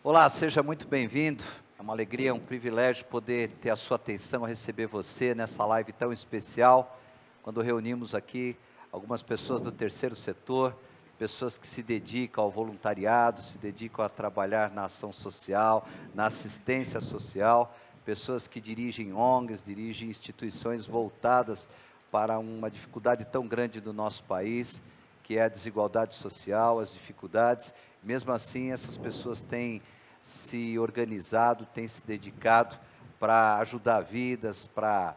Olá, seja muito bem-vindo. É uma alegria, um privilégio poder ter a sua atenção, receber você nessa live tão especial, quando reunimos aqui algumas pessoas do terceiro setor, pessoas que se dedicam ao voluntariado, se dedicam a trabalhar na ação social, na assistência social, pessoas que dirigem ONGs, dirigem instituições voltadas para uma dificuldade tão grande do nosso país, que é a desigualdade social, as dificuldades. Mesmo assim, essas pessoas têm se organizado, têm se dedicado para ajudar vidas, para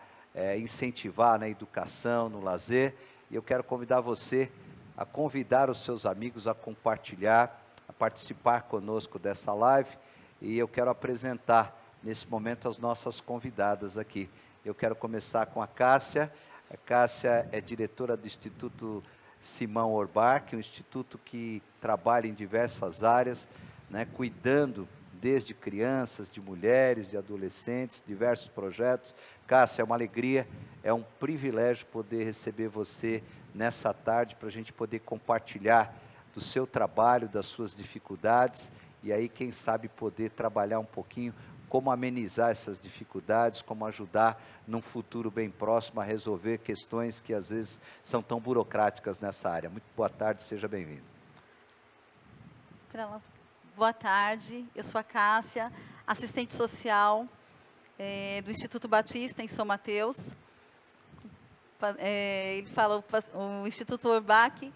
incentivar na educação, no lazer. E eu quero convidar você a convidar os seus amigos a compartilhar, a participar conosco dessa live. E eu quero apresentar, nesse momento, as nossas convidadas aqui. Eu quero começar com a Cássia. A Cássia é diretora do Instituto Simão Orbach, um instituto que trabalha em diversas áreas, cuidando desde crianças, de mulheres, de adolescentes, diversos projetos. Cássia, é uma alegria, é um privilégio poder receber você nessa tarde, para a gente poder compartilhar do seu trabalho, das suas dificuldades, e aí, quem sabe, poder trabalhar um pouquinho como amenizar essas dificuldades, como ajudar num futuro bem próximo a resolver questões que às vezes são tão burocráticas nessa área. Muito boa tarde, seja bem-vindo. Boa tarde, eu sou a Cássia, assistente social do Instituto Batista em São Mateus. Ele fala, o Instituto Orbach,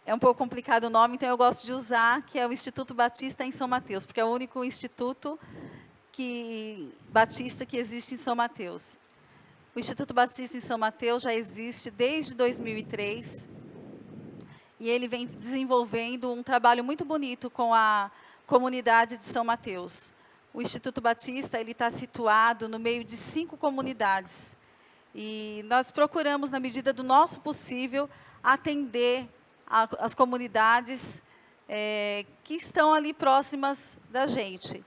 é um pouco complicado o nome, então eu gosto de usar, que é o Instituto Batista em São Mateus, porque é o único instituto batista que existe em São Mateus. O Instituto Batista em São Mateus já existe desde 2003, e ele vem desenvolvendo um trabalho muito bonito com a comunidade de São Mateus. O Instituto Batista está situado no meio de 5 comunidades, e nós procuramos, na medida do nosso possível, atender as comunidades que estão ali próximas da gente.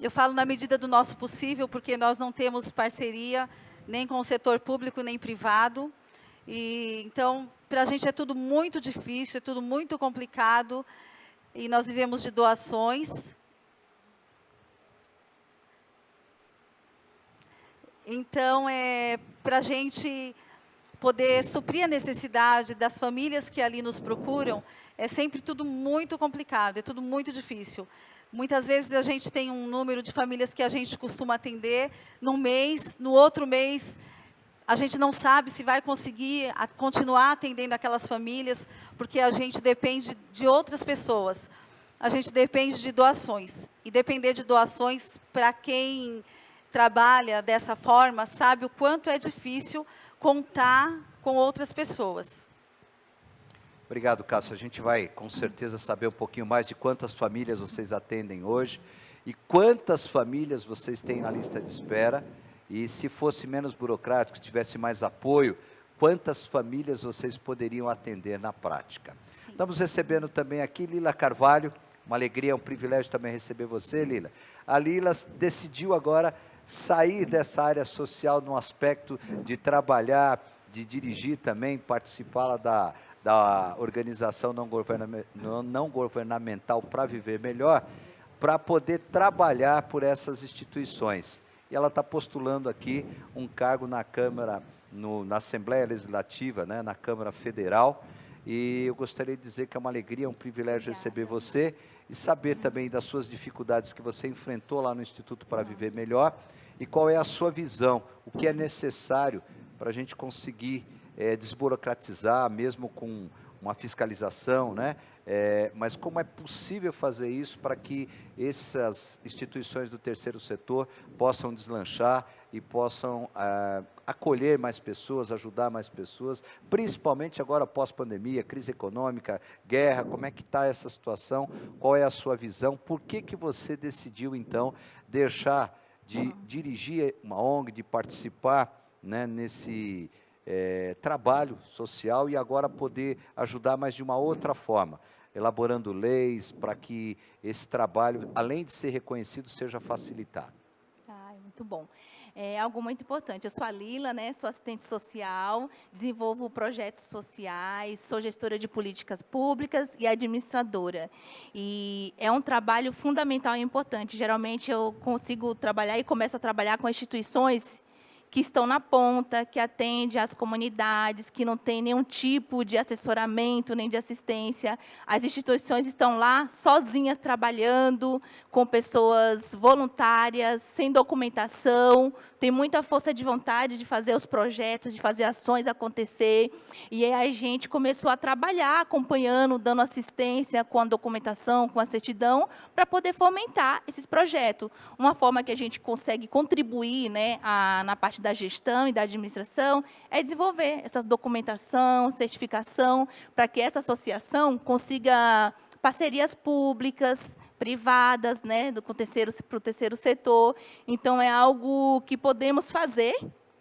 Eu falo na medida do nosso possível, porque nós não temos parceria nem com o setor público, nem privado. Então, para a gente é tudo muito difícil, é tudo muito complicado, e nós vivemos de doações. Então, para a gente poder suprir a necessidade das famílias que ali nos procuram, é sempre tudo muito complicado, é tudo muito difícil. Muitas vezes a gente tem um número de famílias que a gente costuma atender num mês, no outro mês a gente não sabe se vai conseguir continuar atendendo aquelas famílias, porque a gente depende de outras pessoas. A gente depende de doações. E depender de doações, para quem trabalha dessa forma, sabe o quanto é difícil contar com outras pessoas. Obrigado, Cássio. A gente vai, com certeza, saber um pouquinho mais de quantas famílias vocês atendem hoje e quantas famílias vocês têm na lista de espera. E se fosse menos burocrático, tivesse mais apoio, quantas famílias vocês poderiam atender na prática? Sim. Estamos recebendo também aqui Lila Carvalho. Uma alegria, um privilégio também receber você, Lila. A Lila decidiu agora sair dessa área social no aspecto de trabalhar, de dirigir também, participar da organização não governamental para viver melhor, para poder trabalhar por essas instituições. E ela está postulando aqui um cargo na Câmara, na Assembleia Legislativa, na Câmara Federal. E eu gostaria de dizer que é uma alegria, um privilégio receber você e saber também das suas dificuldades que você enfrentou lá no Instituto para Viver Melhor e qual é a sua visão, o que é necessário para a gente conseguir desburocratizar, mesmo com uma fiscalização, mas como é possível fazer isso para que essas instituições do terceiro setor possam deslanchar e possam acolher mais pessoas, ajudar mais pessoas, principalmente agora pós-pandemia, crise econômica, guerra, como é que está essa situação, qual é a sua visão, por que você decidiu então deixar de dirigir uma ONG, de participar nesse trabalho social e agora poder ajudar, mas de uma outra forma, elaborando leis para que esse trabalho, além de ser reconhecido, seja facilitado. Muito bom. é algo muito importante. Eu sou a Lila, né, sou assistente social, desenvolvo projetos sociais, sou gestora de políticas públicas e administradora. E é um trabalho fundamental e importante. Geralmente eu consigo trabalhar e começo a trabalhar com instituições que estão na ponta, que atendem às comunidades, que não tem nenhum tipo de assessoramento nem de assistência. As instituições estão lá sozinhas trabalhando, com pessoas voluntárias, sem documentação, tem muita força de vontade de fazer os projetos, de fazer ações acontecer. E aí a gente começou a trabalhar, acompanhando, dando assistência com a documentação, com a certidão, para poder fomentar esses projetos. Uma forma que a gente consegue contribuir, né, na parte da gestão e da administração é desenvolver essa documentação, certificação, para que essa associação consiga parcerias públicas, privadas, né, para o terceiro setor. Então, é algo que podemos fazer,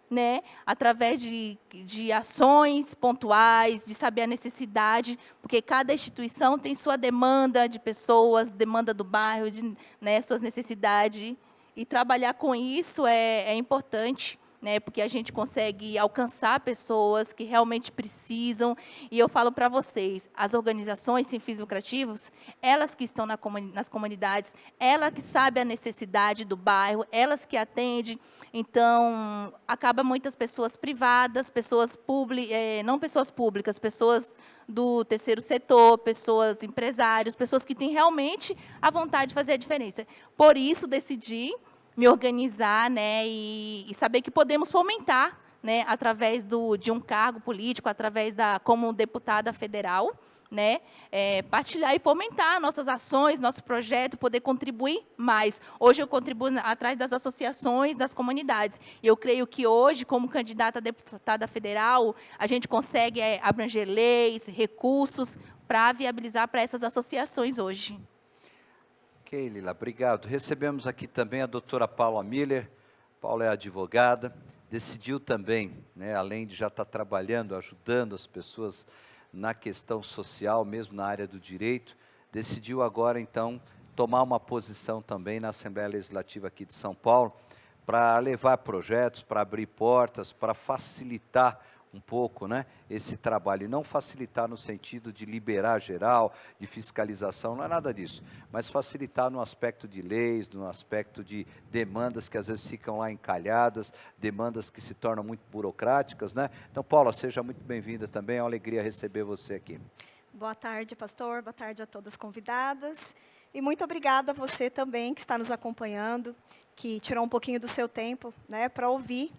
né, através de ações pontuais, de saber a necessidade, porque cada instituição tem sua demanda de pessoas, demanda do bairro, né, suas necessidades, e trabalhar com isso é importante, né, porque a gente consegue alcançar pessoas que realmente precisam. E eu falo para vocês, as organizações sem fins lucrativos, elas que estão nas comunidades, elas que sabem a necessidade do bairro, elas que atendem. Então, acaba muitas pessoas privadas, pessoas não pessoas públicas, pessoas do terceiro setor, pessoas empresários, pessoas que têm realmente a vontade de fazer a diferença. Por isso, decidi me organizar, né, e saber que podemos fomentar, né, através de um cargo político, como deputada federal, né, partilhar e fomentar nossas ações, nosso projeto, poder contribuir mais. Hoje eu contribuo atrás das associações, das comunidades. E eu creio que hoje, como candidata a deputada federal, a gente consegue abranger leis, recursos para viabilizar para essas associações hoje. Ok, Lila, obrigado. Recebemos aqui também a doutora Paula Miller. Paula é advogada, decidiu também, né, além de já estar trabalhando, ajudando as pessoas na questão social, mesmo na área do direito, decidiu agora, então, tomar uma posição também na Assembleia Legislativa aqui de São Paulo, para levar projetos, para abrir portas, para facilitar um pouco, né, esse trabalho, e não facilitar no sentido de liberar geral, de fiscalização, não é nada disso, mas facilitar no aspecto de leis, no aspecto de demandas que às vezes ficam lá encalhadas, demandas que se tornam muito burocráticas, né? Então, Paula, seja muito bem-vinda também, é uma alegria receber você aqui. Boa tarde, pastor, boa tarde a todas as convidadas, e muito obrigada a você também que está nos acompanhando, que tirou um pouquinho do seu tempo, né, para ouvir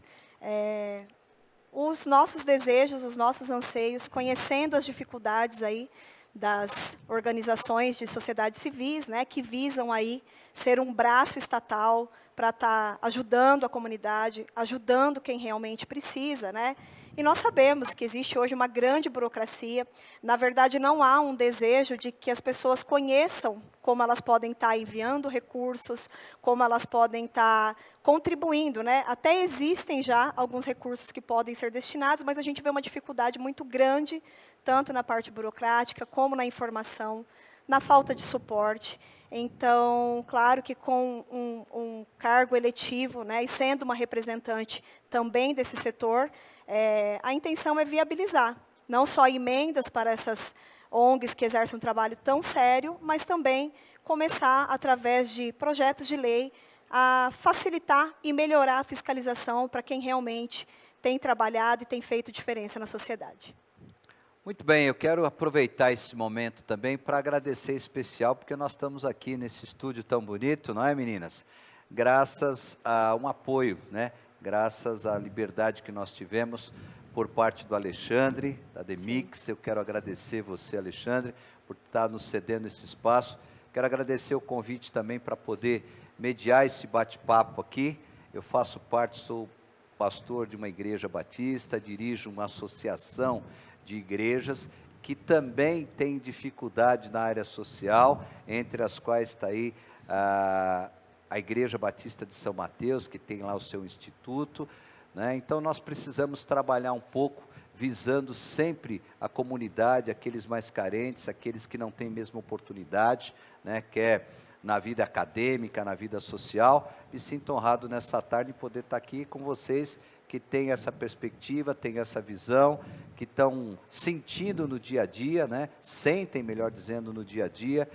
os nossos desejos, os nossos anseios, conhecendo as dificuldades aí das organizações de sociedades civis, né, que visam aí ser um braço estatal para estar ajudando a comunidade, ajudando quem realmente precisa, né? E nós sabemos que existe hoje uma grande burocracia. Na verdade, não há um desejo de que as pessoas conheçam como elas podem estar enviando recursos, como elas podem estar contribuindo, né? Até existem já alguns recursos que podem ser destinados, mas a gente vê uma dificuldade muito grande, tanto na parte burocrática, como na informação, na falta de suporte. Então, claro que com um cargo eletivo, né, e sendo uma representante também desse setor, a intenção é viabilizar, não só emendas para essas ONGs que exercem um trabalho tão sério, mas também começar, através de projetos de lei, a facilitar e melhorar a fiscalização para quem realmente tem trabalhado e tem feito diferença na sociedade. Muito bem, eu quero aproveitar esse momento também para agradecer especial, porque nós estamos aqui nesse estúdio tão bonito, não é, meninas? Graças a um apoio, né? Graças à liberdade que nós tivemos por parte do Alexandre, da Demix. Eu quero agradecer você, Alexandre, por estar nos cedendo esse espaço. Quero agradecer o convite também para poder mediar esse bate-papo aqui. Eu faço parte, sou pastor de uma igreja batista, dirijo uma associação de igrejas que também tem dificuldade na área social, entre as quais está aí a Igreja Batista de São Mateus, que tem lá o seu instituto, né? Então nós precisamos trabalhar um pouco, visando sempre a comunidade, aqueles mais carentes, aqueles que não têm mesma oportunidade, né? Quer na vida acadêmica, na vida social. Me sinto honrado nessa tarde em poder estar aqui com vocês que têm essa perspectiva, têm essa visão, que estão sentindo no dia a dia, né? Sentem, melhor dizendo, no dia a dia,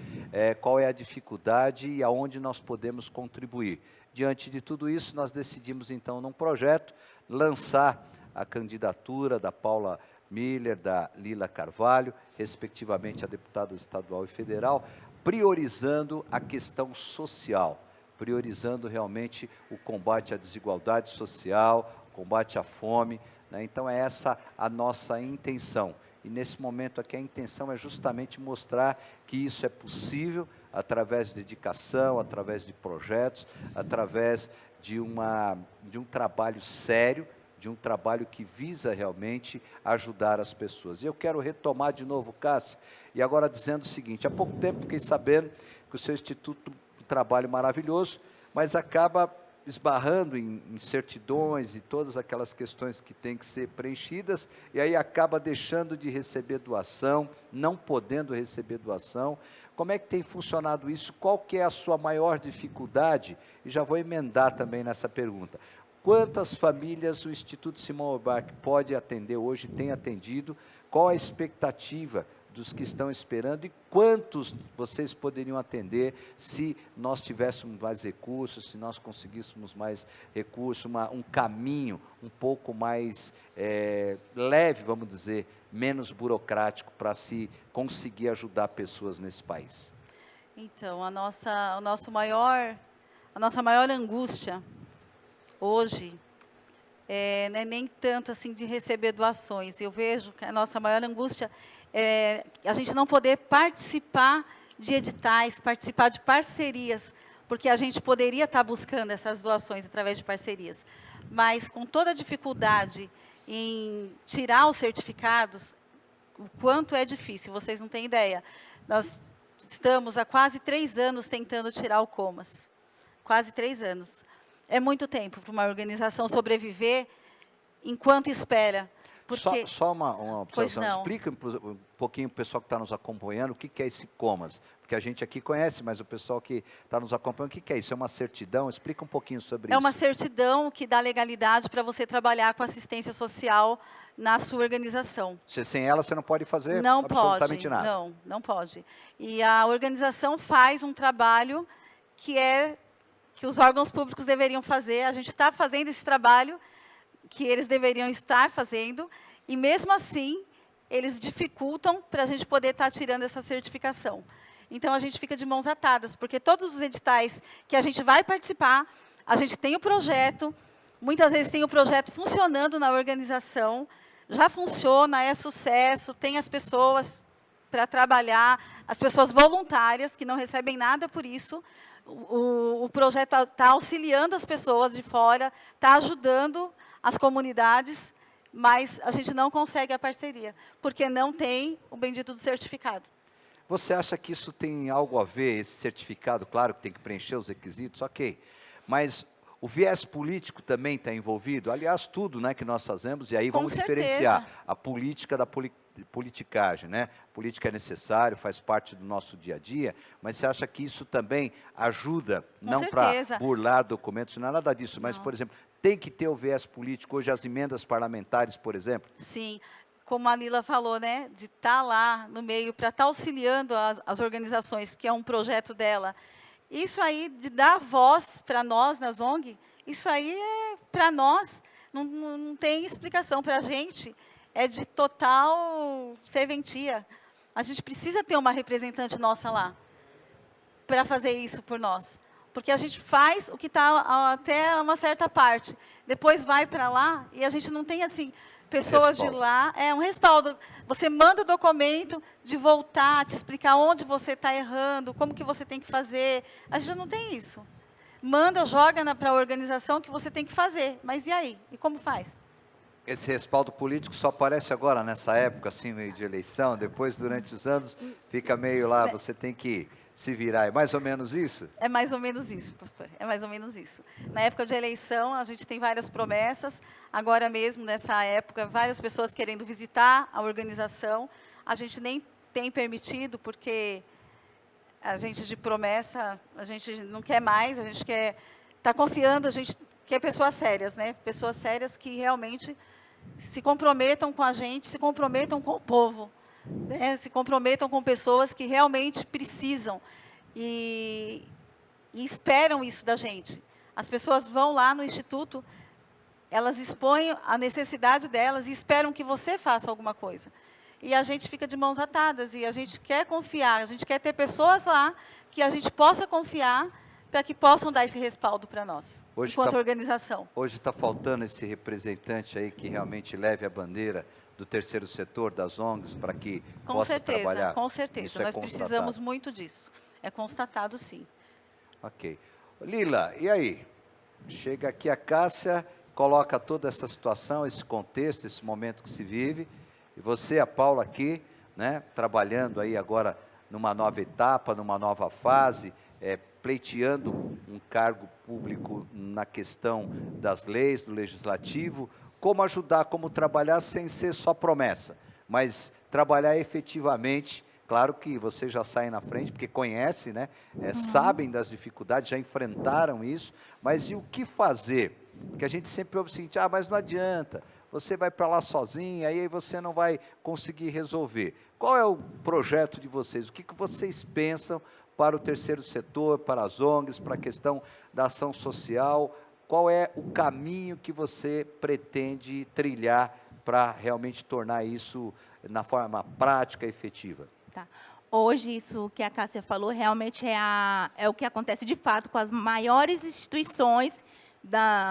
qual é a dificuldade e aonde nós podemos contribuir. Diante de tudo isso, nós decidimos então, num projeto, lançar a candidatura da Paula Miller, da Lila Carvalho, respectivamente a deputada estadual e federal, priorizando a questão social, priorizando realmente o combate à desigualdade social, combate à fome, né? Então é essa a nossa intenção. E nesse momento aqui a intenção é justamente mostrar que isso é possível através de dedicação, através de projetos, através de um trabalho sério, de um trabalho que visa realmente ajudar as pessoas. E eu quero retomar de novo, Cássia, e agora dizendo o seguinte: há pouco tempo fiquei sabendo que o seu instituto um trabalho maravilhoso, mas acaba esbarrando em certidões e todas aquelas questões que têm que ser preenchidas, e aí acaba deixando de receber doação, não podendo receber doação. Como é que tem funcionado isso? Qual que é a sua maior dificuldade? E já vou emendar também nessa pergunta. Quantas famílias o Instituto Simão Obach pode atender hoje, tem atendido? Qual a expectativa dos que estão esperando e quantos vocês poderiam atender se nós tivéssemos mais recursos, se nós conseguíssemos mais recursos, um caminho um pouco mais leve, vamos dizer, menos burocrático para se conseguir ajudar pessoas nesse país? Então, a nossa maior angústia hoje não é nem tanto assim de receber doações. Eu vejo que a nossa maior angústia é a gente não poder participar de editais, participar de parcerias, porque a gente poderia estar buscando essas doações através de parcerias. Mas com toda a dificuldade em tirar os certificados, o quanto é difícil, vocês não têm ideia. Nós estamos há quase 3 anos tentando tirar o Comas. Quase 3 anos. É muito tempo para uma organização sobreviver enquanto espera. Porque... Só uma observação. Explica um pouquinho para o pessoal que está nos acompanhando o que é esse Comas. Porque a gente aqui conhece, mas o pessoal que está nos acompanhando, o que é isso? É uma certidão? Explica um pouquinho sobre isso. É uma certidão que dá legalidade para você trabalhar com assistência social na sua organização. Sem ela, você não pode fazer absolutamente nada. Não pode. E a organização faz um trabalho que os órgãos públicos deveriam fazer. A gente está fazendo esse trabalho que eles deveriam estar fazendo, e mesmo assim, eles dificultam para a gente poder estar tirando essa certificação. Então, a gente fica de mãos atadas, porque todos os editais que a gente vai participar, a gente tem o projeto, muitas vezes tem o projeto funcionando na organização, já funciona, é sucesso, tem as pessoas para trabalhar, as pessoas voluntárias, que não recebem nada por isso. O projeto está auxiliando as pessoas de fora, está ajudando as comunidades, mas a gente não consegue a parceria, porque não tem o bendito do certificado. Você acha que isso tem algo a ver, esse certificado? Claro que tem que preencher os requisitos, ok. Mas o viés político também está envolvido? Aliás, tudo, né, que nós fazemos, e aí vamos diferenciar a política da politicagem, né? Política é necessário, faz parte do nosso dia a dia, mas você acha que isso também ajuda, não para burlar documentos, não é nada disso, mas, por exemplo, tem que ter o viés político hoje, as emendas parlamentares, por exemplo? Sim, como a Lila falou, né, de estar lá no meio para estar auxiliando as organizações, que é um projeto dela. Isso aí, de dar voz para nós nas ONG, isso aí para nós, não tem explicação para a gente. É de total serventia. A gente precisa ter uma representante nossa lá para fazer isso por nós. Porque a gente faz o que está até uma certa parte. Depois vai para lá e a gente não tem, assim, pessoas de lá. É um respaldo. Você manda o documento de voltar, te explicar onde você está errando, como que você tem que fazer. A gente não tem isso. Manda, joga para a organização que você tem que fazer. Mas e aí? E como faz? Esse respaldo político só aparece agora, nessa época, assim, meio de eleição, depois, durante os anos, fica meio lá, você tem que se virar. É mais ou menos isso? É mais ou menos isso, pastor. É mais ou menos isso. Na época de eleição, a gente tem várias promessas. Agora mesmo, nessa época, várias pessoas querendo visitar a organização. A gente nem tem permitido, porque a gente de promessa, a gente não quer mais, a gente quer estar confiando, a gente quer pessoas sérias, né? Pessoas sérias que realmente se comprometam com a gente, se comprometam com o povo, né? Se comprometam com pessoas que realmente precisam e esperam isso da gente. As pessoas vão lá no Instituto, elas expõem a necessidade delas e esperam que você faça alguma coisa. E a gente fica de mãos atadas, e a gente quer confiar, a gente quer ter pessoas lá que a gente possa confiar para que possam dar esse respaldo para nós, enquanto organização. Hoje está faltando esse representante aí que realmente leve a bandeira do terceiro setor, das ONGs, para que possa trabalhar? Com certeza, Isso é nós constatado. precisamos muito disso. É constatado, sim. Ok. Lila, e aí? Chega aqui a Cássia, coloca toda essa situação, esse contexto, esse momento que se vive, e você, a Paula aqui, né, trabalhando aí agora numa nova etapa, numa nova fase, pleiteando um cargo público na questão das leis, do legislativo, como ajudar, como trabalhar sem ser só promessa, mas trabalhar efetivamente. Claro que vocês já saem na frente, porque conhecem, né? Sabem das dificuldades, já enfrentaram isso, mas e o que fazer? Porque a gente sempre ouve o seguinte, mas não adianta, você vai para lá sozinho, aí você não vai conseguir resolver. Qual é o projeto de vocês? O que vocês pensam para o terceiro setor, para as ONGs, para a questão da ação social? Qual é o caminho que você pretende trilhar para realmente tornar isso na forma prática e efetiva? Tá. Hoje, isso que a Cássia falou, realmente é o que acontece de fato com as maiores instituições,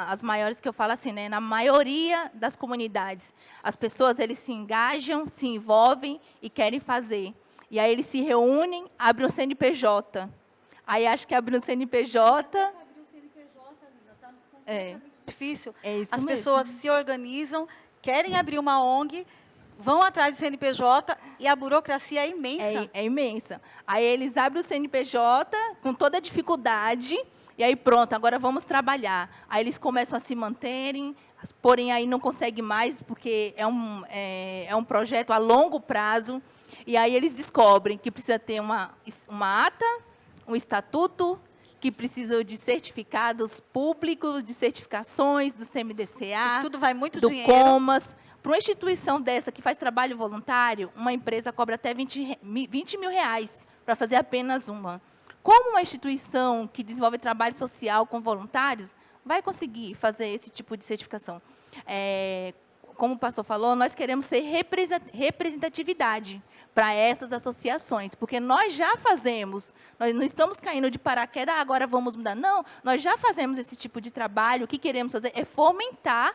as maiores que eu falo assim, né, na maioria das comunidades. As pessoas, eles se engajam, se envolvem e querem fazer. E aí eles se reúnem, abrem um CNPJ. Aí acho que abrindo um CNPJ... É difícil. É isso As mesmo. pessoas se organizam, querem abrir uma ONG, vão atrás do CNPJ e a burocracia é imensa. É imensa. Aí eles abrem o CNPJ com toda a dificuldade, e aí pronto, agora vamos trabalhar. Aí eles começam a se manterem, porém aí não conseguem mais, porque é um projeto a longo prazo, e aí eles descobrem que precisa ter uma ata, um estatuto, que precisam de certificados públicos, de certificações do CMDCA, E tudo vai muito do dinheiro. COMAS. Para uma instituição dessa que faz trabalho voluntário, uma empresa cobra até 20 mil reais para fazer apenas uma. Como uma instituição que desenvolve trabalho social com voluntários vai conseguir fazer esse tipo de certificação? Como o pastor falou, nós queremos ser representatividade para essas associações, porque nós já fazemos, nós não estamos caindo de paraquedas, agora vamos mudar. Não, nós já fazemos esse tipo de trabalho, o que queremos fazer é fomentar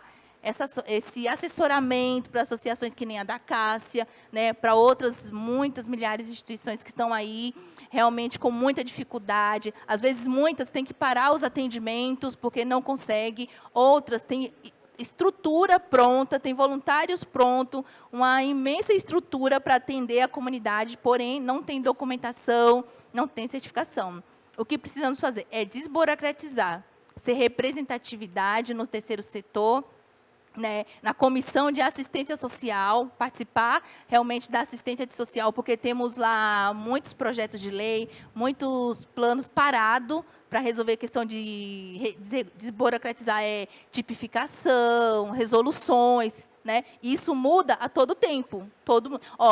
esse assessoramento para associações que nem a da Cássia, né, para outras muitas milhares de instituições que estão aí realmente com muita dificuldade. Às vezes muitas têm que parar os atendimentos porque não conseguem, outras têm estrutura pronta, tem voluntários prontos, uma imensa estrutura para atender a comunidade, porém não tem documentação, não tem certificação. O que precisamos fazer é desburocratizar, ser representatividade no terceiro setor, né, na comissão de assistência social, participar realmente da assistência social, porque temos lá muitos projetos de lei, muitos planos parados para resolver a questão de desburocratizar, tipificação, resoluções, né? Isso muda a todo tempo.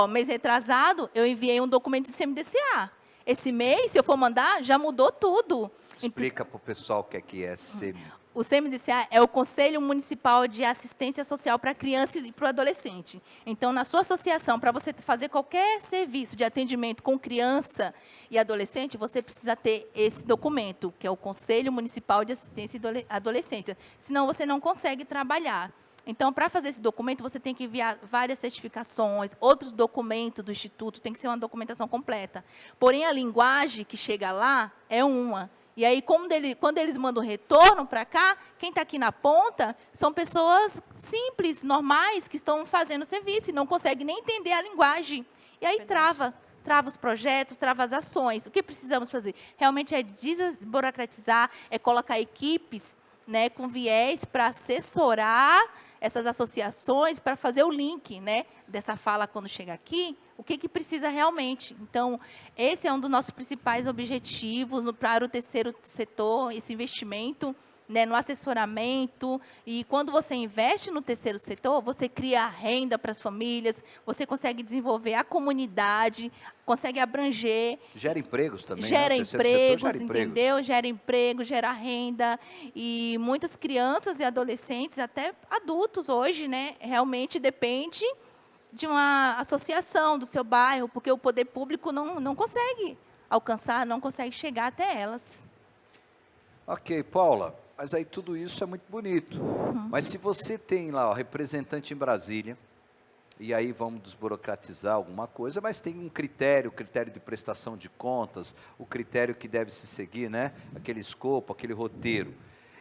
Mês retrasado, eu enviei um documento de CMDCA. Esse mês, se eu for mandar, já mudou tudo. Explica para o pessoal o que é CMDCA. O CMDCA é o Conselho Municipal de Assistência Social para a Criança e para o Adolescente. Então, na sua associação, para você fazer qualquer serviço de atendimento com criança e adolescente, você precisa ter esse documento, que é o Conselho Municipal de Assistência e Adolescência. Senão, você não consegue trabalhar. Então, para fazer esse documento, você tem que enviar várias certificações, outros documentos do Instituto, tem que ser uma documentação completa. Porém, a linguagem que chega lá é uma. E aí, quando eles mandam retorno para cá, quem está aqui na ponta são pessoas simples, normais, que estão fazendo serviço e não conseguem nem entender a linguagem. E aí trava os projetos, trava as ações. O que precisamos fazer? Realmente é desburocratizar, é colocar equipes, né, com viés para assessorar essas associações para fazer o link, né, dessa fala quando chega aqui, o que precisa realmente. Então, esse é um dos nossos principais objetivos para o terceiro setor, esse investimento, né, no assessoramento. E quando você investe no terceiro setor, você cria renda para as famílias, você consegue desenvolver a comunidade, consegue abranger. Gera empregos também, Gera né? O terceiro setor empregos, gera empregos. entendeu? Gera emprego, gera renda. E muitas crianças e adolescentes, até adultos hoje, né, realmente depende de uma associação do seu bairro, porque o poder público não consegue alcançar, não consegue chegar até elas. Ok, Paula, mas aí tudo isso é muito bonito. Mas se você tem lá o representante em Brasília, e aí vamos desburocratizar alguma coisa, mas tem um critério, o critério de prestação de contas, o critério que deve se seguir, né? Aquele escopo, aquele roteiro.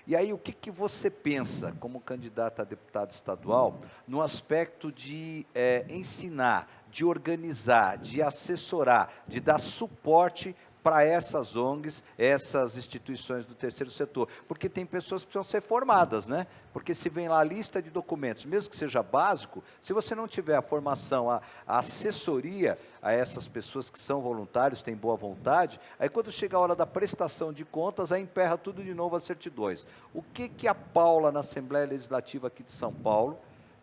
E aí o que você pensa, como candidata a deputado estadual, no aspecto de ensinar, de organizar, de assessorar, de dar suporte para essas ONGs, essas instituições do terceiro setor? Porque tem pessoas que precisam ser formadas, né? Porque se vem lá a lista de documentos, mesmo que seja básico, se você não tiver a formação, a assessoria a essas pessoas que são voluntários, têm boa vontade, aí quando chega a hora da prestação de contas, aí emperra tudo de novo as certidões. O que a Paula, na Assembleia Legislativa aqui de São Paulo,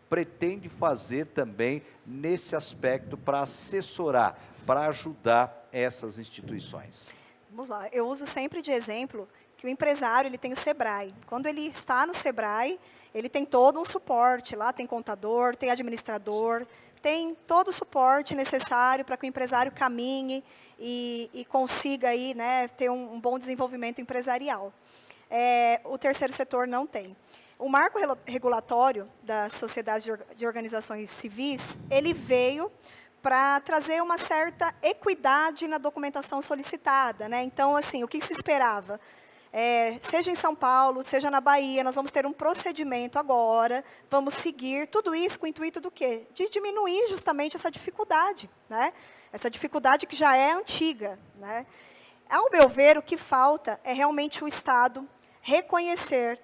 pretende fazer também nesse aspecto para assessorar, para ajudar essas instituições? Vamos lá, eu uso sempre de exemplo que o empresário ele tem o Sebrae. Quando ele está no Sebrae, ele tem todo um suporte, lá tem contador, tem administrador, tem todo o suporte necessário para que o empresário caminhe e consiga aí, né, ter um bom desenvolvimento empresarial. O terceiro setor não tem. O marco regulatório da Sociedade de Organizações Civis, ele veio para trazer uma certa equidade na documentação solicitada, né? Então, assim, o que se esperava? Seja em São Paulo, seja na Bahia, nós vamos ter um procedimento agora, vamos seguir, tudo isso com o intuito do quê? De diminuir justamente essa dificuldade, né? Essa dificuldade que já é antiga, né? Ao meu ver, o que falta é realmente o Estado reconhecer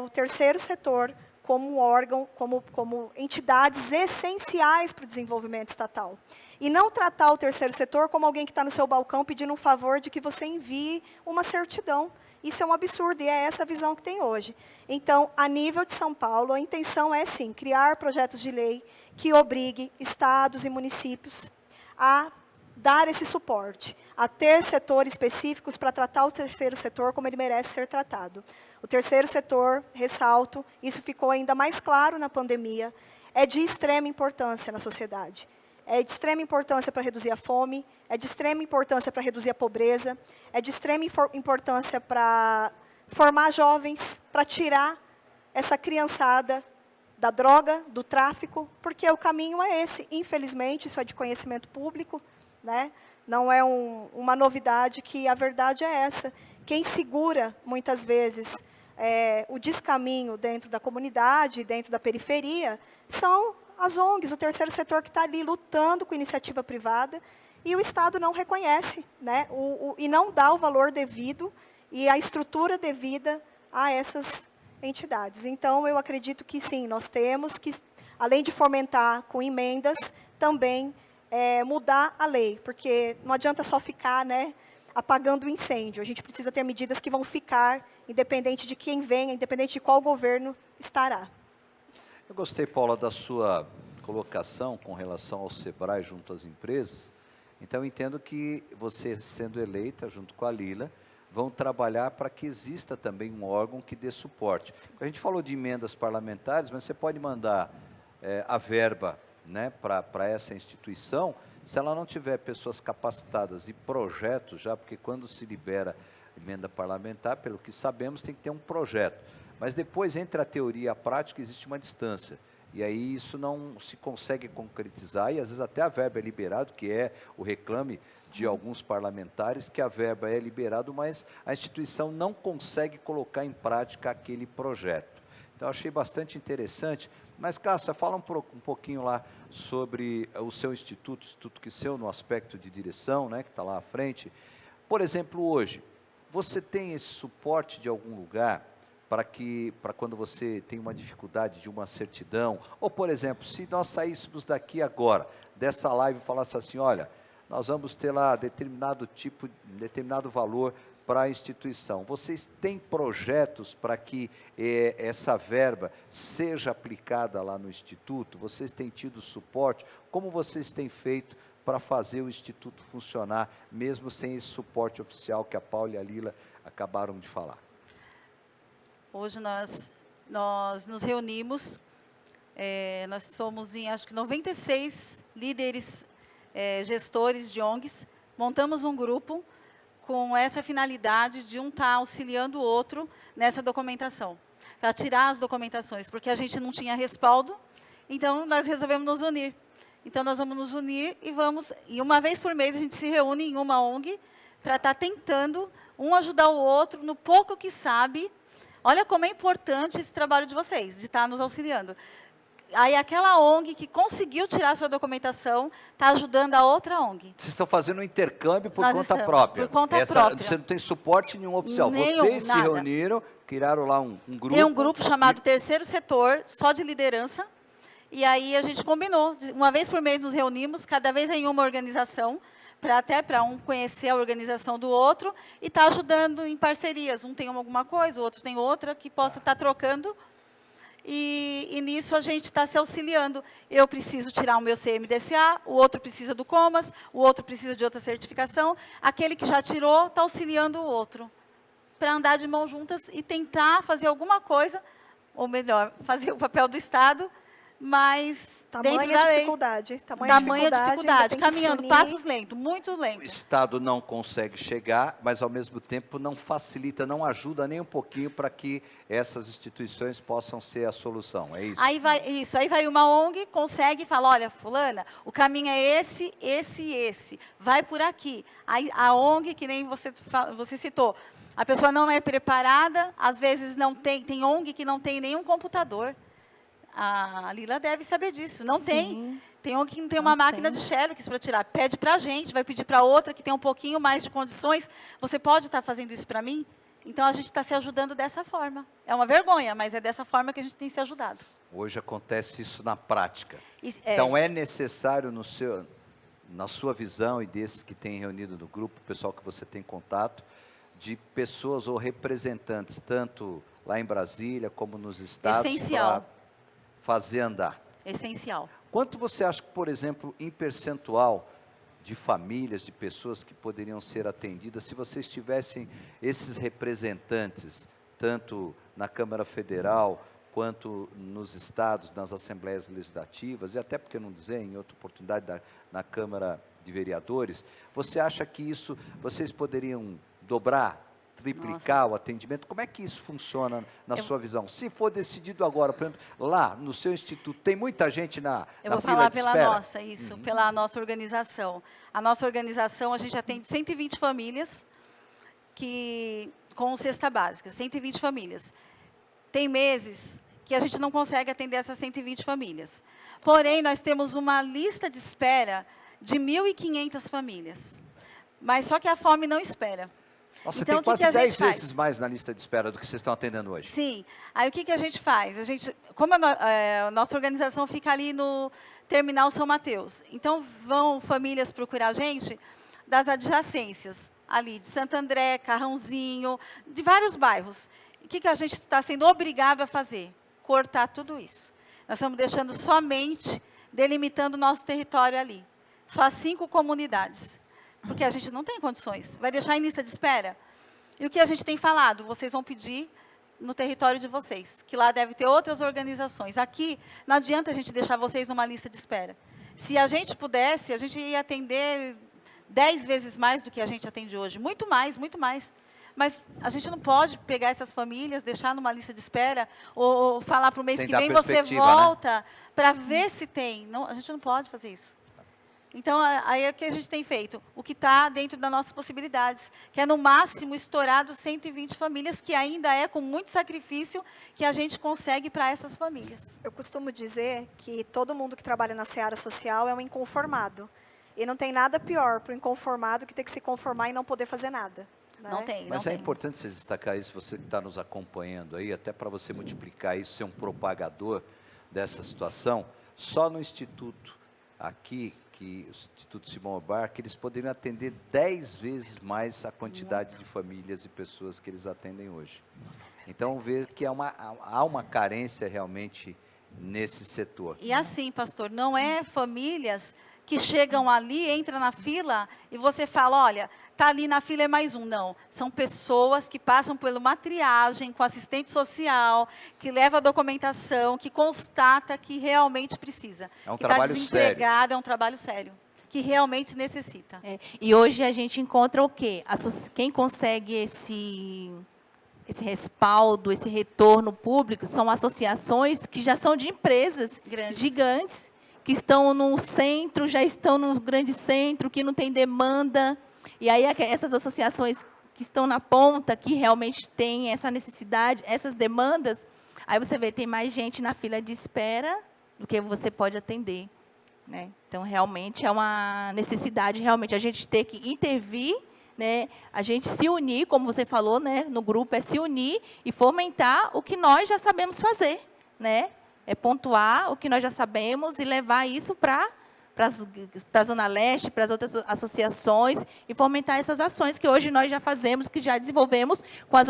o terceiro setor como órgão, como entidades essenciais para o desenvolvimento estatal. E não tratar o terceiro setor como alguém que está no seu balcão pedindo um favor de que você envie uma certidão. Isso é um absurdo, e é essa a visão que tem hoje. Então, a nível de São Paulo, a intenção é, sim, criar projetos de lei que obrigue estados e municípios a dar esse suporte, a ter setores específicos para tratar o terceiro setor como ele merece ser tratado. O terceiro setor, ressalto, isso ficou ainda mais claro na pandemia, é de extrema importância na sociedade. É de extrema importância para reduzir a fome, é de extrema importância para reduzir a pobreza, é de extrema importância para formar jovens, para tirar essa criançada da droga, do tráfico, porque o caminho é esse. Infelizmente, isso é de conhecimento público, né? Não é uma novidade, que a verdade é essa. Quem segura, muitas vezes, o descaminho dentro da comunidade, dentro da periferia, são as ONGs, o terceiro setor que está ali lutando com iniciativa privada, e o Estado não reconhece, né? E não dá o valor devido e a estrutura devida a essas entidades. Então, eu acredito que sim, nós temos que, além de fomentar com emendas, também mudar a lei, porque não adianta só ficar, né, apagando o incêndio. A gente precisa ter medidas que vão ficar, independente de quem venha, independente de qual governo estará. Eu gostei, Paula, da sua colocação com relação ao Sebrae junto às empresas. Então, eu entendo que você, sendo eleita, junto com a Lila, vão trabalhar para que exista também um órgão que dê suporte. A gente falou de emendas parlamentares, mas você pode mandar a verba, né, para essa instituição, se ela não tiver pessoas capacitadas e projetos já, porque quando se libera emenda parlamentar, pelo que sabemos, tem que ter um projeto. Mas depois, entre a teoria e a prática, existe uma distância. E aí isso não se consegue concretizar, e às vezes até a verba é liberada, que é o reclame de alguns parlamentares, que a verba é liberada, mas a instituição não consegue colocar em prática aquele projeto. Então, achei bastante interessante. Mas, Cássia, fala um pouquinho lá sobre o seu instituto que seu no aspecto de direção, né, que está lá à frente. Por exemplo, hoje, você tem esse suporte de algum lugar para quando você tem uma dificuldade de uma certidão, ou, por exemplo, se nós saíssemos daqui agora, dessa live e falasse assim, olha, nós vamos ter lá determinado valor para a instituição. Vocês têm projetos para que essa verba seja aplicada lá no Instituto? Vocês têm tido suporte? Como vocês têm feito para fazer o Instituto funcionar, mesmo sem esse suporte oficial que a Paula e a Lila acabaram de falar? Hoje nós nos reunimos, nós somos em, acho que 96 líderes, gestores de ONGs, montamos um grupo com essa finalidade de um estar auxiliando o outro nessa documentação, para tirar as documentações, porque a gente não tinha respaldo, então nós resolvemos nos unir. Então nós vamos nos unir e uma vez por mês a gente se reúne em uma ONG para estar tentando um ajudar o outro no pouco que sabe. Olha como é importante esse trabalho de vocês, de estar nos auxiliando. Aí aquela ONG que conseguiu tirar a sua documentação está ajudando a outra ONG. Vocês estão fazendo um intercâmbio por Nós conta estamos, própria. por conta própria. Você não tem suporte nenhum oficial. Nenhum, Vocês se nada. reuniram, criaram lá um grupo. Tem um grupo chamado Terceiro Setor, só de liderança. E aí a gente combinou. Uma vez por mês nos reunimos, cada vez em uma organização, para um conhecer a organização do outro e estar ajudando em parcerias. Um tem alguma coisa, o outro tem outra, que possa estar trocando. E nisso a gente está se auxiliando. Eu preciso tirar o meu CMDCA, o outro precisa do COMAS, o outro precisa de outra certificação. Aquele que já tirou está auxiliando o outro, para andar de mãos juntas e tentar fazer alguma coisa, ou melhor, fazer o papel do Estado, mas dentro da lei. Tamanha dificuldade, caminhando, passos lentos, muito O lentos. Estado não consegue chegar, mas ao mesmo tempo não facilita, não ajuda nem um pouquinho para que essas instituições possam ser a solução, é isso? Aí vai uma ONG, consegue e fala, olha, fulana, o caminho é esse, vai por aqui. Aí a ONG, que nem você citou, a pessoa não é preparada, às vezes não tem ONG que não tem nenhum computador. A Lila deve saber disso. Não tem. Tem ONG que não tem uma máquina de xerox para tirar. Pede para a gente, vai pedir para outra que tem um pouquinho mais de condições. Você pode estar fazendo isso para mim? Então, a gente está se ajudando dessa forma. É uma vergonha, mas é dessa forma que a gente tem se ajudado. Hoje acontece isso na prática. Então, é necessário, na sua visão e desses que tem reunido no grupo, o pessoal que você tem contato, de pessoas ou representantes, tanto lá em Brasília como nos estados, essencial. Fazer andar. Essencial. Quanto você acha que, por exemplo, em percentual de famílias, de pessoas que poderiam ser atendidas, se vocês tivessem esses representantes, tanto na Câmara Federal, quanto nos estados, nas assembleias legislativas, e até porque não dizer, em outra oportunidade, na Câmara de Vereadores, você acha que isso, vocês poderiam dobrar, triplicar o atendimento? Como é que isso funciona na sua visão? Se for decidido agora, por exemplo, lá no seu instituto, tem muita gente na fila de espera? Eu vou falar pela nossa organização. A nossa organização, a gente atende 120 famílias com cesta básica, 120 famílias. Tem meses que a gente não consegue atender essas 120 famílias. Porém, nós temos uma lista de espera de 1.500 famílias. Mas só que a fome não espera. Nossa, então, tem quase 10 vezes mais na lista de espera do que vocês estão atendendo hoje. Sim. Aí o que a gente faz? Como a nossa organização fica ali no Terminal São Mateus, então vão famílias procurar a gente das adjacências, ali de Santo André, Carrãozinho, de vários bairros. O que a gente está sendo obrigado a fazer? Cortar tudo isso. Nós estamos deixando somente, delimitando o nosso território ali. Só 5 comunidades. Porque a gente não tem condições. Vai deixar em lista de espera? E o que a gente tem falado? Vocês vão pedir no território de vocês, que lá deve ter outras organizações. Aqui, não adianta a gente deixar vocês numa lista de espera. Se a gente pudesse, a gente ia atender 10 vezes mais do que a gente atende hoje. Muito mais, muito mais. Mas a gente não pode pegar essas famílias, deixar numa lista de espera, ou falar para o mês que vem você volta, para ver se tem. Não, a gente não pode fazer isso. Então, aí é o que a gente tem feito, o que está dentro das nossas possibilidades, que é no máximo estourado 120 famílias, que ainda é com muito sacrifício que a gente consegue para essas famílias. Eu costumo dizer que todo mundo que trabalha na seara social é um inconformado. E não tem nada pior para o inconformado que ter que se conformar e não poder fazer nada. né? Não tem, Mas não é tem. importante você destacar isso, você que está nos acompanhando aí, até para você multiplicar isso, ser um propagador dessa situação. Só no Instituto aqui, que o Instituto Simão Bar, que eles poderiam atender 10 vezes mais a quantidade de famílias e pessoas que eles atendem hoje. Então, vê que há uma carência realmente nesse setor. E assim, pastor, não é famílias que chegam ali, entra na fila e você fala, olha, tá ali na fila é mais um. Não, são pessoas que passam por uma triagem com assistente social, que leva a documentação, que constata que realmente precisa. É um que trabalho está desempregado, é um trabalho sério, que realmente necessita. E hoje a gente encontra o quê? Quem consegue esse respaldo, esse retorno público, são associações que já são de empresas Grandes. gigantes, que estão no centro, já estão no grande centro, que não tem demanda. E aí essas associações que estão na ponta, que realmente têm essa necessidade, essas demandas, aí você vê, tem mais gente na fila de espera do que você pode atender, né? Então, realmente, é uma necessidade, realmente, a gente ter que intervir, né? A gente se unir, como você falou, né? No grupo, é se unir e fomentar o que nós já sabemos fazer, né? É pontuar o que nós já sabemos e levar isso para a Zona Leste, para as outras associações, e fomentar essas ações que hoje nós já fazemos, que já desenvolvemos com as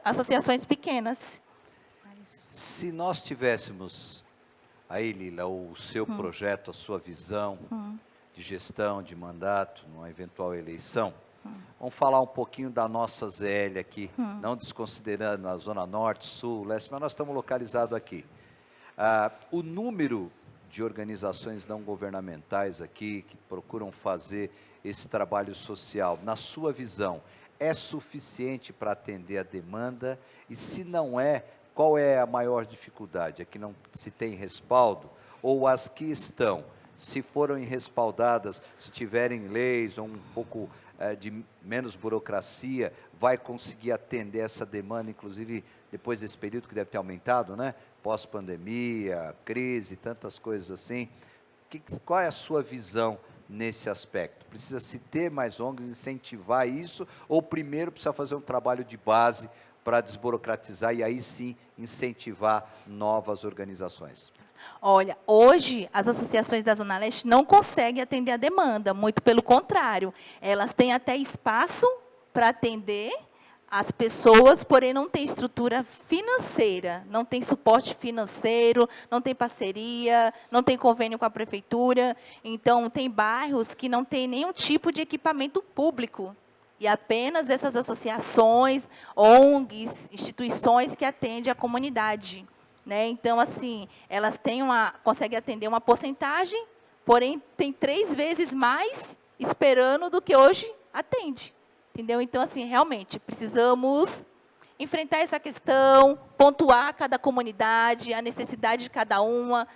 associações pequenas. Se nós tivéssemos aí, Lila, o seu projeto, a sua visão de gestão, de mandato, numa eventual eleição, vamos falar um pouquinho da nossa ZL aqui, não desconsiderando a Zona Norte, Sul, Leste, mas nós estamos localizados aqui. O número de organizações não governamentais aqui que procuram fazer esse trabalho social, na sua visão, é suficiente para atender a demanda? E se não é, qual é a maior dificuldade? É que não se tem respaldo? Ou as que estão, se foram respaldadas, se tiverem leis ou um pouco de menos burocracia, vai conseguir atender essa demanda, inclusive depois desse período que deve ter aumentado, né? Pós-pandemia, crise, tantas coisas assim. Qual é a sua visão nesse aspecto? Precisa se ter mais ONGs, incentivar isso, ou primeiro precisa fazer um trabalho de base para desburocratizar e aí sim incentivar novas organizações? Olha, hoje as associações da Zona Leste não conseguem atender a demanda, muito pelo contrário. Elas têm até espaço para atender as pessoas, porém não tem estrutura financeira, não tem suporte financeiro, não tem parceria, não tem convênio com a prefeitura. Então, tem bairros que não tem nenhum tipo de equipamento público. E apenas essas associações, ONGs, instituições que atendem a comunidade, né? Então, assim, elas conseguem atender uma porcentagem, porém tem 3 vezes mais esperando do que hoje atende. Entendeu? Então, assim, realmente, precisamos enfrentar essa questão, pontuar cada comunidade, a necessidade de cada uma,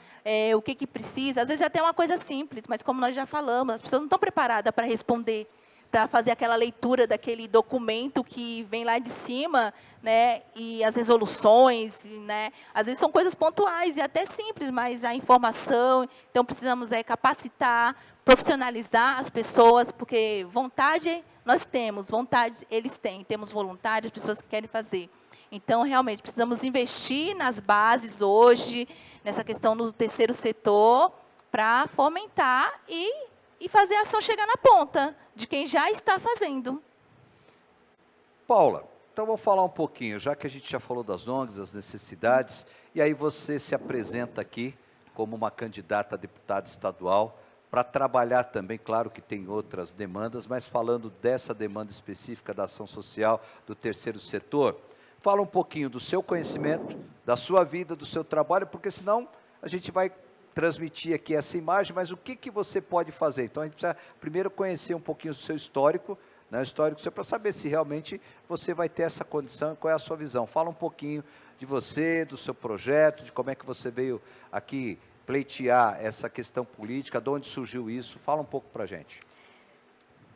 o que precisa. Às vezes é até uma coisa simples, mas como nós já falamos, as pessoas não estão preparadas para responder, para fazer aquela leitura daquele documento que vem lá de cima, né, e as resoluções, né, às vezes são coisas pontuais e até simples, mas a informação, então precisamos capacitar, profissionalizar as pessoas, porque vontade nós temos, vontade eles têm, temos voluntários, pessoas que querem fazer. Então, realmente, precisamos investir nas bases hoje, nessa questão do terceiro setor, para fomentar e fazer a ação chegar na ponta de quem já está fazendo. Paula, então vou falar um pouquinho, já que a gente já falou das ONGs, das necessidades, e aí você se apresenta aqui como uma candidata a deputada estadual, para trabalhar também, claro que tem outras demandas, mas falando dessa demanda específica da ação social do terceiro setor, fala um pouquinho do seu conhecimento, da sua vida, do seu trabalho, porque senão a gente vai transmitir aqui essa imagem, mas o que você pode fazer? Então a gente precisa primeiro conhecer um pouquinho do seu histórico, né, o histórico seu, para saber se realmente você vai ter essa condição e qual é a sua visão. Fala um pouquinho de você, do seu projeto, de como é que você veio aqui pleitear essa questão política, de onde surgiu isso? Fala um pouco para a gente.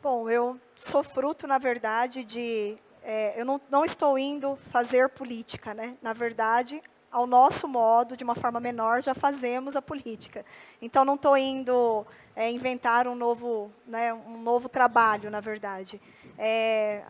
Bom, eu sou fruto, na verdade, eu não estou indo fazer política, né? Na verdade, ao nosso modo, de uma forma menor, já fazemos a política. Então, não estou indo inventar um novo trabalho, na verdade.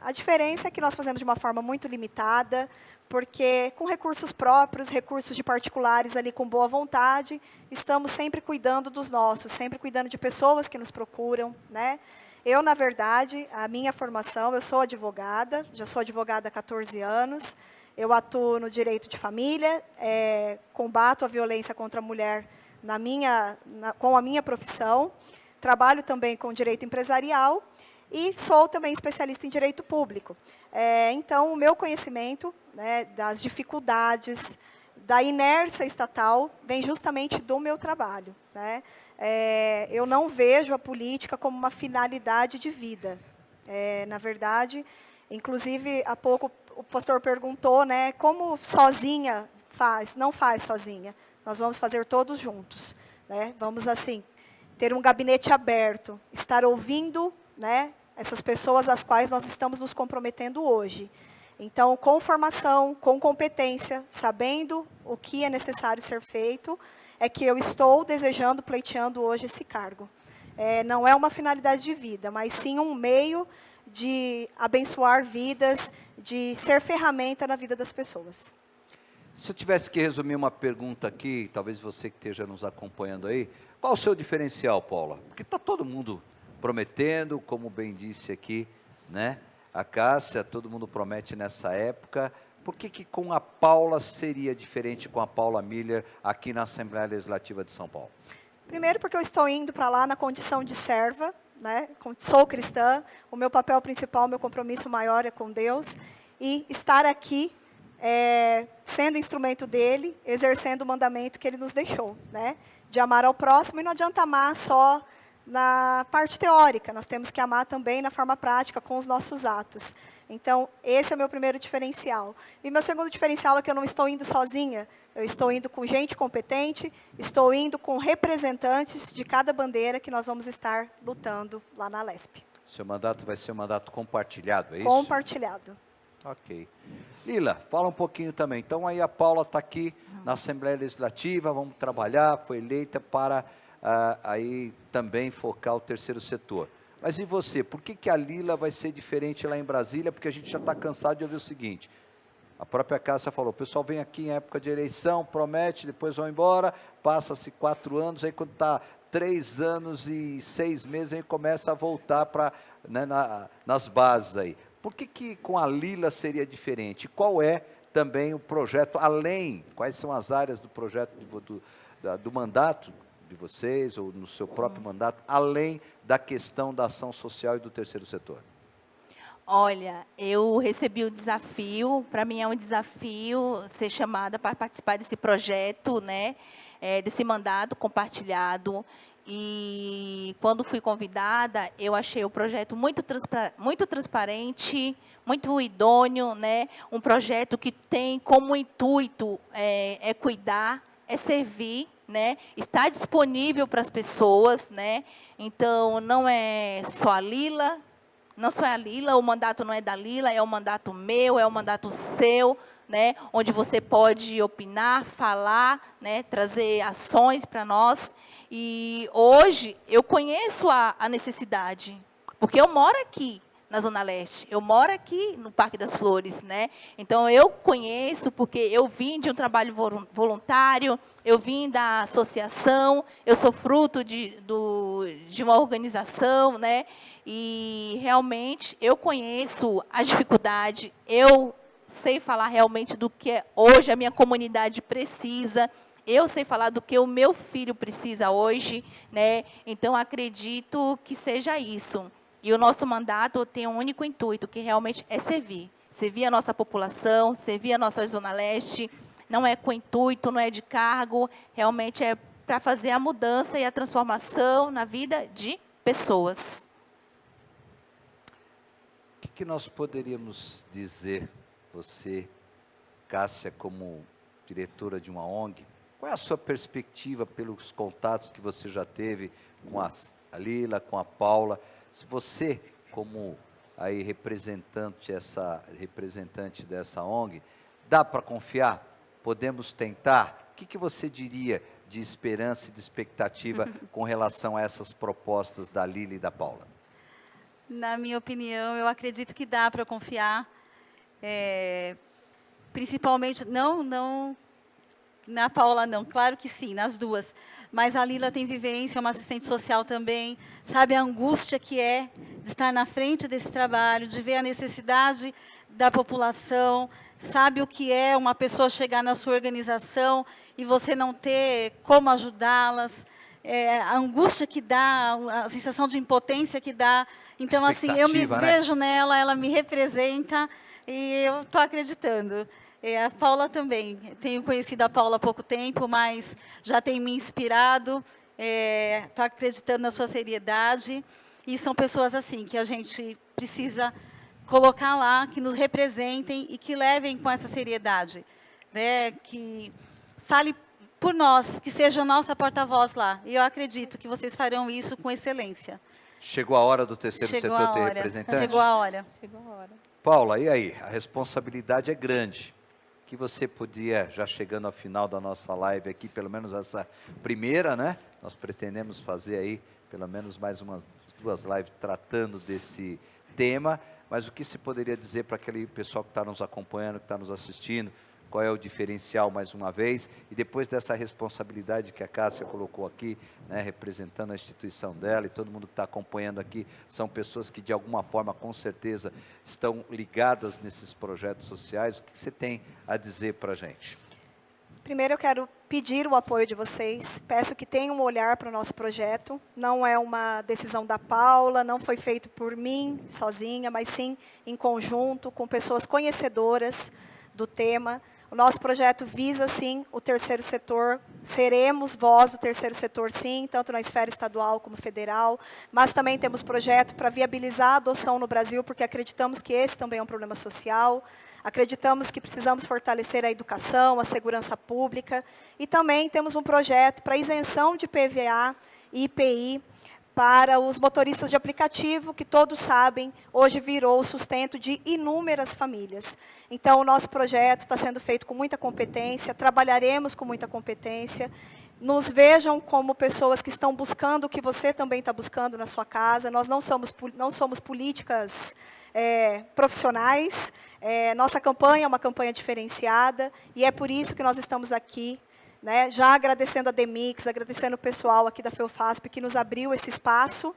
A diferença é que nós fazemos de uma forma muito limitada, porque com recursos próprios, recursos de particulares ali com boa vontade, estamos sempre cuidando dos nossos, sempre cuidando de pessoas que nos procuram, né? Eu, na verdade, a minha formação, eu sou advogada, já sou advogada há 14 anos, eu atuo no direito de família, combato a violência contra a mulher com a minha profissão, trabalho também com direito empresarial e sou também especialista em direito público. Então, o meu conhecimento, né, das dificuldades, da inércia estatal, vem justamente do meu trabalho, né? Eu não vejo a política como uma finalidade de vida. Na verdade, inclusive, há pouco o pastor perguntou, né, como sozinha faz? Não faz sozinha. Nós vamos fazer todos juntos, né? Vamos, assim, ter um gabinete aberto, estar ouvindo, né, essas pessoas às quais nós estamos nos comprometendo hoje. Então, com formação, com competência, sabendo o que é necessário ser feito, é que eu estou desejando, pleiteando hoje esse cargo. Não é uma finalidade de vida, mas sim um meio de abençoar vidas, de ser ferramenta na vida das pessoas. Se eu tivesse que resumir uma pergunta aqui, talvez você que esteja nos acompanhando aí, qual o seu diferencial, Paula? Porque está todo mundo prometendo, como bem disse aqui, né? A Cássia, todo mundo promete nessa época. Por que com a Paula seria diferente com a Paula Miller aqui na Assembleia Legislativa de São Paulo? Primeiro porque eu estou indo para lá na condição de serva, né? Sou cristã, o meu papel principal, o meu compromisso maior é com Deus, e estar aqui sendo instrumento dele, exercendo o mandamento que ele nos deixou, né? De amar ao próximo, e não adianta amar só na parte teórica, nós temos que amar também na forma prática, com os nossos atos. Então, esse é o meu primeiro diferencial. E meu segundo diferencial é que eu não estou indo sozinha, eu estou indo com gente competente, estou indo com representantes de cada bandeira que nós vamos estar lutando lá na Lesp. Seu mandato vai ser um mandato compartilhado, é isso? Compartilhado. Ok. Lila, fala um pouquinho também. Então, aí a Paula está aqui na Assembleia Legislativa, vamos trabalhar, foi eleita para aí também focar o terceiro setor. Mas e você? Por que a Lila vai ser diferente lá em Brasília? Porque a gente já está cansado de ouvir o seguinte, a própria Cássia falou, o pessoal vem aqui em época de eleição, promete, depois vão embora, passa-se 4 anos, aí quando está 3 anos e 6 meses, aí começa a voltar para, né, nas bases aí. Por que com a Lila seria diferente? Qual é também o projeto, quais são as áreas do projeto do mandato de vocês, ou no seu próprio mandato, além da questão da ação social e do terceiro setor? Olha, eu recebi o desafio, para mim é um desafio ser chamada para participar desse projeto, né, desse mandato compartilhado. E quando fui convidada, eu achei o projeto muito transparente, muito idôneo, né? Um projeto que tem como intuito cuidar, servir, né? Está disponível para as pessoas, né? Então, não é só a Lila, não só a Lila, o mandato não é da Lila, é o mandato meu, é o mandato seu, né? Onde você pode opinar, falar, né? Trazer ações para nós. E hoje eu conheço a necessidade, porque eu moro aqui na Zona Leste, eu moro aqui no Parque das Flores, né? Então eu conheço, porque eu vim de um trabalho voluntário, eu vim da associação, eu sou fruto de uma organização, né? E realmente eu conheço a dificuldade, eu sei falar realmente do que hoje a minha comunidade precisa. Eu sei falar do que o meu filho precisa hoje, né? Então, acredito que seja isso. E o nosso mandato tem um único intuito, que realmente é servir. Servir a nossa população, servir a nossa Zona Leste. Não é com intuito, não é de cargo, realmente é para fazer a mudança e a transformação na vida de pessoas. O que nós poderíamos dizer, você, Cássia, como diretora de uma ONG, qual é a sua perspectiva pelos contatos que você já teve com a Lila, com a Paula? Se você, como aí representante dessa ONG, dá para confiar? podemos tentar? O que você diria de esperança e de expectativa com relação a essas propostas da Lila e da Paula? Na minha opinião, eu acredito que dá para confiar, principalmente, não na Paula não, claro que sim, nas duas, mas a Lila tem vivência, é uma assistente social também, sabe a angústia que é de estar na frente desse trabalho, de ver a necessidade da população, sabe o que é uma pessoa chegar na sua organização e você não ter como ajudá-las, a angústia que dá, a sensação de impotência que dá. Então, assim, eu me vejo nela, ela me representa e eu estou acreditando. A Paula também. Tenho conhecido a Paula há pouco tempo, mas já tem me inspirado. Estou acreditando na sua seriedade. E são pessoas assim que a gente precisa colocar lá, que nos representem e que levem com essa seriedade. Né? Que fale por nós, que seja a nossa porta-voz lá. E eu acredito que vocês farão isso com excelência. Chegou a hora do terceiro setor ter representante? Chegou a hora. Chegou a hora. Paula, e aí? A responsabilidade é grande. Que você podia, já chegando ao final da nossa live aqui, pelo menos essa primeira, né? Nós pretendemos fazer aí pelo menos mais umas 2 lives tratando desse tema, mas o que se poderia dizer para aquele pessoal que está nos acompanhando, que está nos assistindo, qual é o diferencial mais uma vez, e depois dessa responsabilidade que a Cássia colocou aqui, né, representando a instituição dela, e todo mundo que está acompanhando aqui, são pessoas que de alguma forma, com certeza, estão ligadas nesses projetos sociais. O que você tem a dizer para a gente? Primeiro eu quero pedir o apoio de vocês, peço que tenham um olhar para o nosso projeto, não é uma decisão da Paula, não foi feito por mim, sozinha, mas sim em conjunto, com pessoas conhecedoras do tema. O nosso projeto visa, sim, o terceiro setor, seremos voz do terceiro setor, sim, tanto na esfera estadual como federal, mas também temos projeto para viabilizar a adoção no Brasil, porque acreditamos que esse também é um problema social, acreditamos que precisamos fortalecer a educação, a segurança pública, e também temos um projeto para isenção de PVA e IPI, para os motoristas de aplicativo, que todos sabem, hoje virou o sustento de inúmeras famílias. Então, o nosso projeto está sendo feito com muita competência, trabalharemos com muita competência, nos vejam como pessoas que estão buscando o que você também está buscando na sua casa, nós não somos políticas profissionais, nossa campanha é uma campanha diferenciada, e é por isso que nós estamos aqui, né, já agradecendo a Demix, agradecendo o pessoal aqui da FEUFASP que nos abriu esse espaço,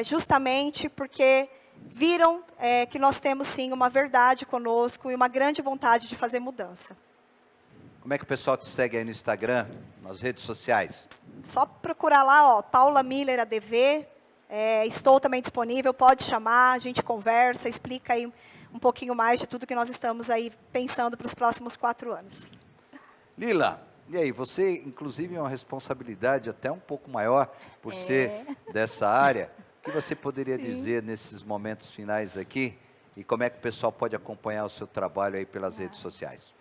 justamente porque viram que nós temos, sim, uma verdade conosco e uma grande vontade de fazer mudança. Como é que o pessoal te segue aí no Instagram, nas redes sociais? Só procurar lá, ó, Paula Miller ADV, estou também disponível, pode chamar, a gente conversa, explica aí um pouquinho mais de tudo que nós estamos aí pensando para os próximos 4 anos. Lila, e aí, você, inclusive, é uma responsabilidade até um pouco maior por ser dessa área. O que você poderia dizer nesses momentos finais aqui? E como é que o pessoal pode acompanhar o seu trabalho aí pelas redes sociais?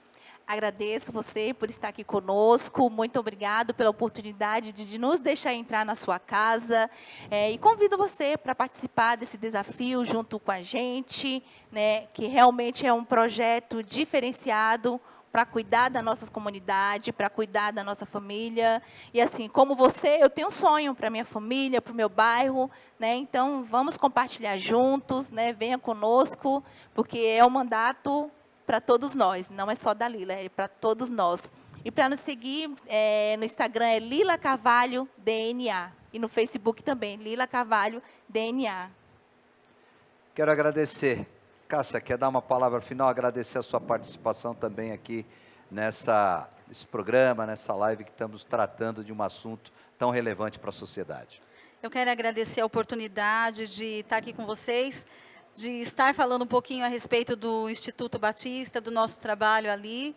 Agradeço você por estar aqui conosco, muito obrigado pela oportunidade de nos deixar entrar na sua casa, e convido você para participar desse desafio junto com a gente, né, que realmente é um projeto diferenciado, para cuidar da nossa comunidade, para cuidar da nossa família. E assim, como você, eu tenho um sonho para a minha família, para o meu bairro, né? Então, vamos compartilhar juntos, né? Venha conosco, porque é um mandato para todos nós, não é só da Lila, é para todos nós. E para nos seguir, no Instagram é Lila Carvalho DNA. E no Facebook também, Lila Carvalho DNA. Quero agradecer. Cássia, quer dar uma palavra final? Agradecer a sua participação também aqui nesse programa, nessa live que estamos tratando de um assunto tão relevante para a sociedade. Eu quero agradecer a oportunidade de estar aqui com vocês, de estar falando um pouquinho a respeito do Instituto Batista, do nosso trabalho ali,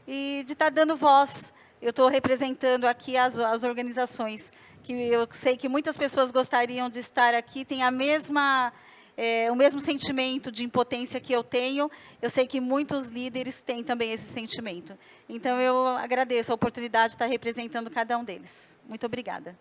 e de estar dando voz. Eu estou representando aqui as organizações, que eu sei que muitas pessoas gostariam de estar aqui, tem o mesmo sentimento de impotência que eu tenho. Eu sei que muitos líderes têm também esse sentimento. Então, eu agradeço a oportunidade de estar representando cada um deles. Muito obrigada.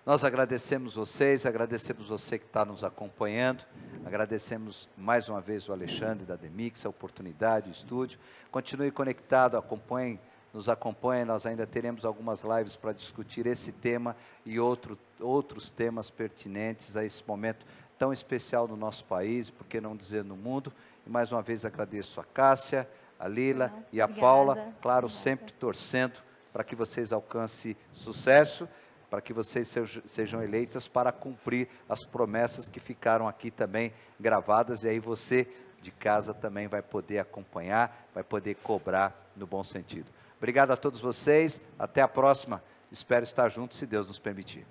Nós agradecemos vocês, agradecemos você que está nos acompanhando, agradecemos mais uma vez o Alexandre da Demix, a oportunidade, o estúdio. Continue conectado, acompanhe nos acompanhem, nós ainda teremos algumas lives para discutir esse tema e outros temas pertinentes a esse momento tão especial no nosso país, por que não dizer no mundo. E mais uma vez agradeço a Cássia, a Lila e a obrigada. Paula, claro, Obrigada. sempre torcendo para que vocês alcancem sucesso, para que vocês sejam eleitas para cumprir as promessas que ficaram aqui também gravadas, e aí você de casa também vai poder acompanhar, vai poder cobrar no bom sentido. Obrigado a todos vocês, até a próxima, espero estar juntos se Deus nos permitir.